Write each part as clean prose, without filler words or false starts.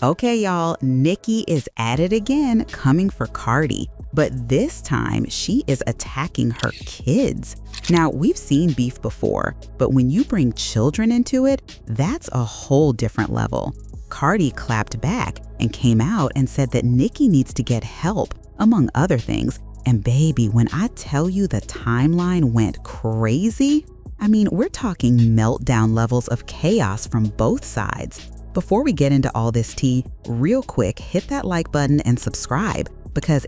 Okay, y'all, Nicki is at it again, coming for Cardi. But this time, she is attacking her kids. Now, we've seen beef before, but when you bring children into it, that's a whole different level. Cardi clapped back and came out and said that Nicki needs to get help, among other things. And baby, when I tell you the timeline went crazy, I mean, we're talking meltdown levels of chaos from both sides. Before we get into all this tea, real quick, hit that like button and subscribe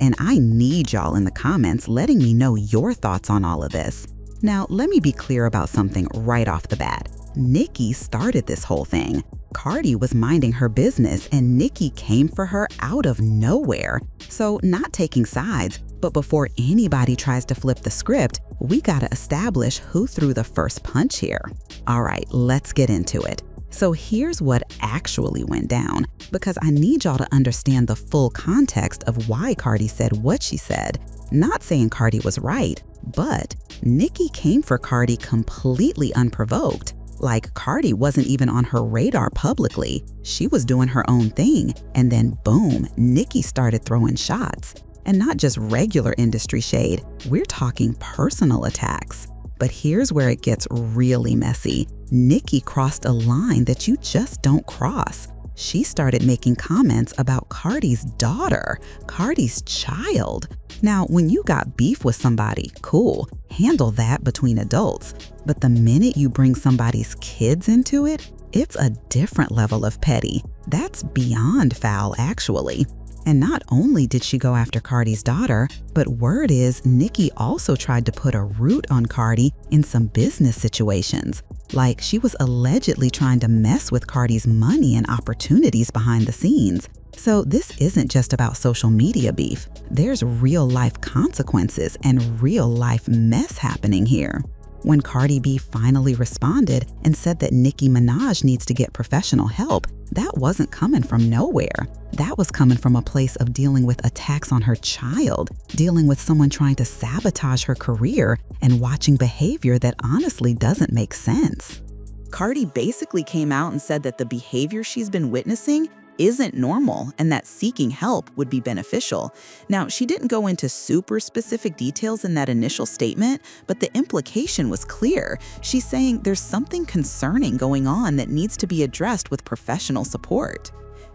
and I need y'all in the comments letting me know your thoughts on all of this. Now, let me be clear about something right off the bat. Nicki started this whole thing. Cardi was minding her business and Nicki came for her out of nowhere. So not taking sides, but before anybody tries to flip the script, we gotta establish who threw the first punch here. All right, let's get into it. So here's what actually went down, because I need y'all to understand the full context of why Cardi said what she said. Not saying Cardi was right, but Nicki came for Cardi completely unprovoked. Like, Cardi wasn't even on her radar publicly. She was doing her own thing, and then boom, Nicki started throwing shots. And not just regular industry shade, we're talking personal attacks. But here's where it gets really messy. Nicki crossed a line that you just don't cross. She started making comments about Cardi's daughter, Cardi's child. Now, when you got beef with somebody, cool, handle that between adults. But the minute you bring somebody's kids into it, it's a different level of petty. That's beyond foul, actually. And not only did she go after Cardi's daughter, but word is Nicki also tried to put a root on Cardi in some business situations. Like, she was allegedly trying to mess with Cardi's money and opportunities behind the scenes. So this isn't just about social media beef. There's real life consequences and real life mess happening here. When Cardi B finally responded and said that Nicki Minaj needs to get professional help, that wasn't coming from nowhere. That was coming from a place of dealing with attacks on her child, dealing with someone trying to sabotage her career, and watching behavior that honestly doesn't make sense. Cardi basically came out and said that the behavior she's been witnessing isn't normal and that seeking help would be beneficial. Now, she didn't go into super specific details in that initial statement, but the implication was clear. She's saying there's something concerning going on that needs to be addressed with professional support.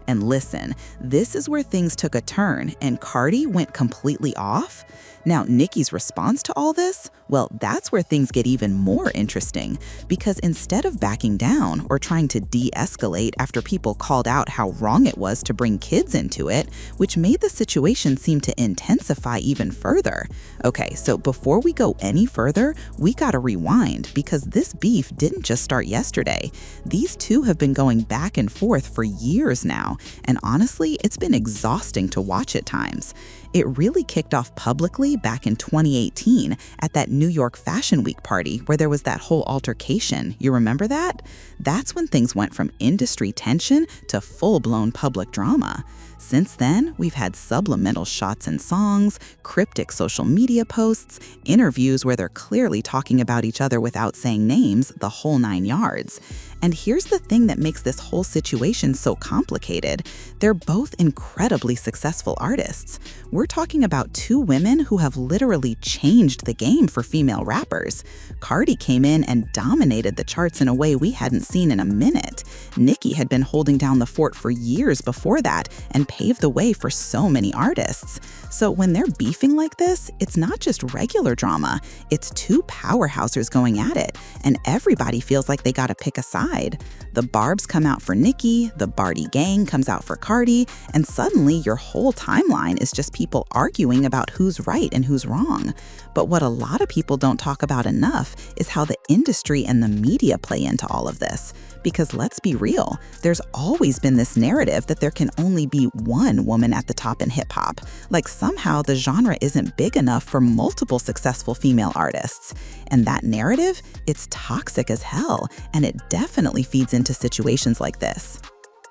And listen, this is where things took a turn and Cardi went completely off. Now, Nicki's response to all this? Well, that's where things get even more interesting, because instead of backing down or trying to de-escalate after people called out how wrong it was to bring kids into it, which made the situation seem to intensify even further. Okay, so before we go any further, we gotta rewind, because this beef didn't just start yesterday. These two have been going back and forth for years now, and honestly, it's been exhausting to watch at times. It really kicked off publicly back in 2018 at that New York Fashion Week party where there was that whole altercation. You remember that? That's when things went from industry tension to full-blown public drama. Since then, we've had subliminal shots and songs, cryptic social media posts, interviews where they're clearly talking about each other without saying names, the whole 9 yards. And here's the thing that makes this whole situation so complicated. They're both incredibly successful artists. We're talking about two women who have literally changed the game for female rappers. Cardi came in and dominated the charts in a way we hadn't seen in a minute. Nicki had been holding down the fort for years before that and paved the way for so many artists. So when they're beefing like this, it's not just regular drama. It's two powerhouses going at it, and everybody feels like they gotta pick a side. The Barbs come out for Nicki, the Barty gang comes out for Cardi, and suddenly your whole timeline is just people arguing about who's right and who's wrong. But what a lot of people don't talk about enough is how the industry and the media play into all of this. Because let's be real, there's always been this narrative that there can only be one woman at the top in hip hop. Like somehow the genre isn't big enough for multiple successful female artists. And that narrative, it's toxic as hell, and it definitely feeds into situations like this.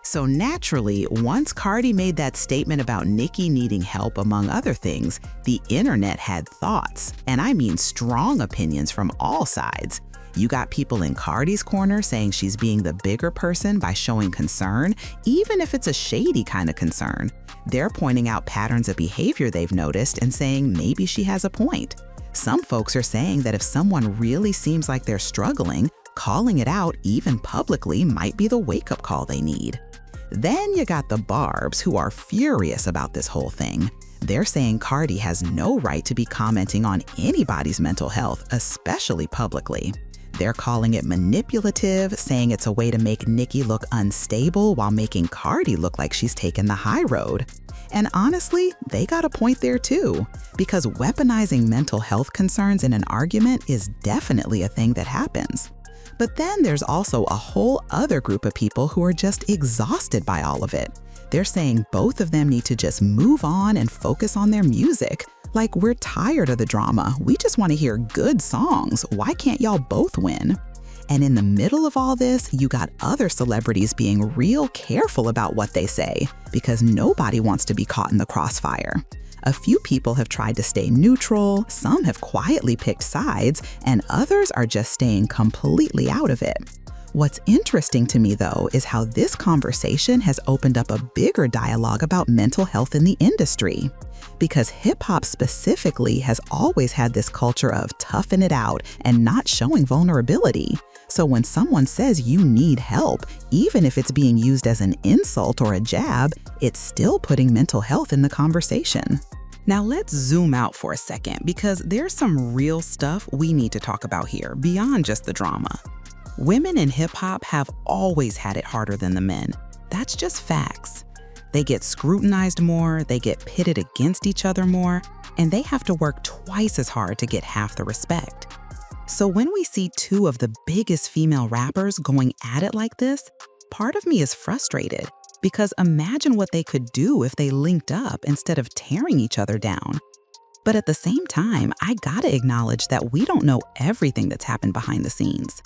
So naturally, once Cardi made that statement about Nicki needing help, among other things, the internet had thoughts, and I mean strong opinions from all sides. You got people in Cardi's corner saying she's being the bigger person by showing concern, even if it's a shady kind of concern. They're pointing out patterns of behavior they've noticed and saying maybe she has a point. Some folks are saying that if someone really seems like they're struggling, calling it out, even publicly, might be the wake-up call they need. Then you got the Barbs, who are furious about this whole thing. They're saying Cardi has no right to be commenting on anybody's mental health, especially publicly. They're calling it manipulative, saying it's a way to make Nicki look unstable while making Cardi look like she's taken the high road. And honestly, they got a point there too, because weaponizing mental health concerns in an argument is definitely a thing that happens. But then there's also a whole other group of people who are just exhausted by all of it. They're saying both of them need to just move on and focus on their music. Like, we're tired of the drama. We just want to hear good songs. Why can't y'all both win? And in the middle of all this, you got other celebrities being real careful about what they say, because nobody wants to be caught in the crossfire. A few people have tried to stay neutral, some have quietly picked sides, and others are just staying completely out of it. What's interesting to me, though, is how this conversation has opened up a bigger dialogue about mental health in the industry. Because hip-hop specifically has always had this culture of toughing it out and not showing vulnerability. So when someone says you need help, even if it's being used as an insult or a jab, it's still putting mental health in the conversation. Now let's zoom out for a second, because there's some real stuff we need to talk about here beyond just the drama. Women in hip-hop have always had it harder than the men. That's just facts. They get scrutinized more, they get pitted against each other more, and they have to work twice as hard to get half the respect. So when we see two of the biggest female rappers going at it like this, part of me is frustrated, because imagine what they could do if they linked up instead of tearing each other down. But at the same time, I gotta acknowledge that we don't know everything that's happened behind the scenes.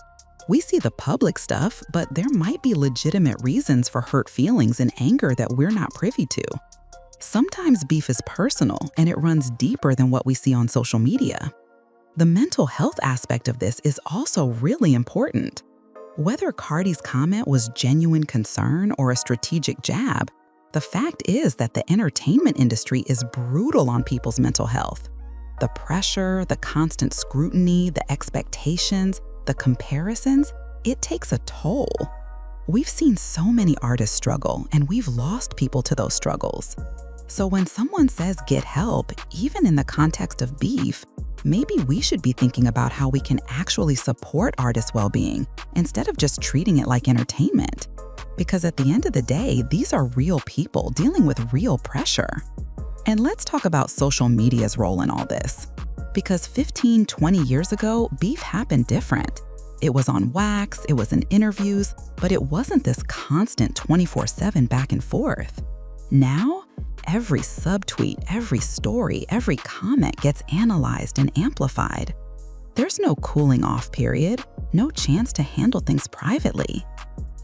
We see the public stuff, but there might be legitimate reasons for hurt feelings and anger that we're not privy to. Sometimes beef is personal, and it runs deeper than what we see on social media. The mental health aspect of this is also really important. Whether Cardi's comment was genuine concern or a strategic jab, the fact is that the entertainment industry is brutal on people's mental health. The pressure, the constant scrutiny, the expectations, the comparisons, it takes a toll. We've seen so many artists struggle, and we've lost people to those struggles. So when someone says get help, even in the context of beef, maybe we should be thinking about how we can actually support artists' well-being instead of just treating it like entertainment. Because at the end of the day, these are real people dealing with real pressure. And let's talk about social media's role in all this. Because 15, 20 years ago, beef happened different. It was on wax, it was in interviews, but it wasn't this constant 24/7 back and forth. Now, every subtweet, every story, every comment gets analyzed and amplified. There's no cooling off period, no chance to handle things privately.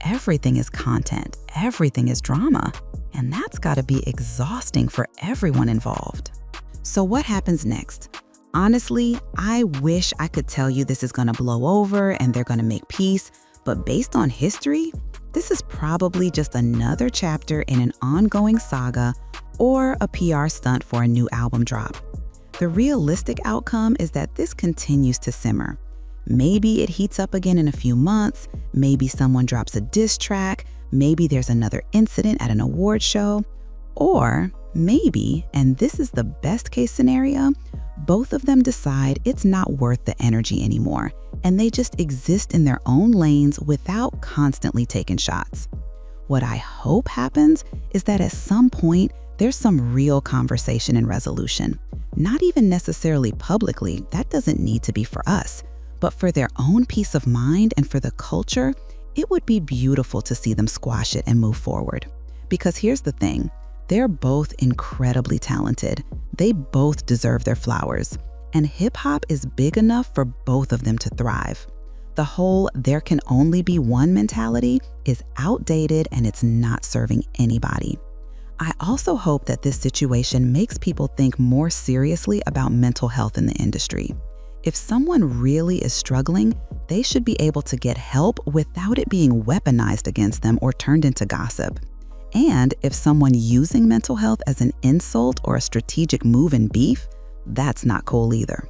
Everything is content, everything is drama, and that's gotta be exhausting for everyone involved. So what happens next? Honestly, I wish I could tell you this is gonna blow over and they're gonna make peace, but based on history, this is probably just another chapter in an ongoing saga or a PR stunt for a new album drop. The realistic outcome is that this continues to simmer. Maybe it heats up again in a few months, maybe someone drops a diss track, maybe there's another incident at an award show, or maybe, and this is the best case scenario, both of them decide it's not worth the energy anymore, and they just exist in their own lanes without constantly taking shots. What I hope happens is that at some point, there's some real conversation and resolution. Not even necessarily publicly, that doesn't need to be for us, but for their own peace of mind and for the culture, it would be beautiful to see them squash it and move forward. Because here's the thing, they're both incredibly talented. They both deserve their flowers. And hip-hop is big enough for both of them to thrive. The whole "there can only be one" mentality is outdated and it's not serving anybody. I also hope that this situation makes people think more seriously about mental health in the industry. If someone really is struggling, they should be able to get help without it being weaponized against them or turned into gossip. And if someone using mental health as an insult or a strategic move in beef, that's not cool either.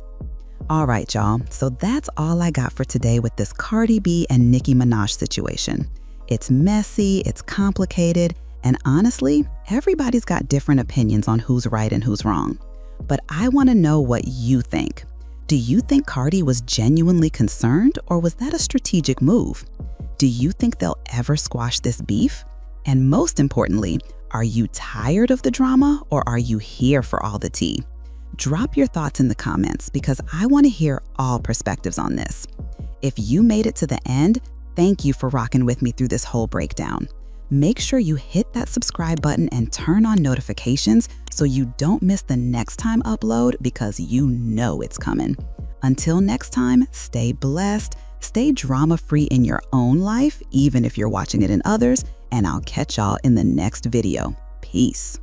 All right, y'all, so that's all I got for today with this Cardi B and Nicki Minaj situation. It's messy, it's complicated, and honestly, everybody's got different opinions on who's right and who's wrong. But I want to know what you think. Do you think Cardi was genuinely concerned, or was that a strategic move? Do you think they'll ever squash this beef? And most importantly, are you tired of the drama, or are you here for all the tea? Drop your thoughts in the comments because I want to hear all perspectives on this. If you made it to the end, thank you for rocking with me through this whole breakdown. Make sure you hit that subscribe button and turn on notifications so you don't miss the next time upload, because you know it's coming. Until next time, stay blessed, stay drama-free in your own life, even if you're watching it in others, and I'll catch y'all in the next video. Peace.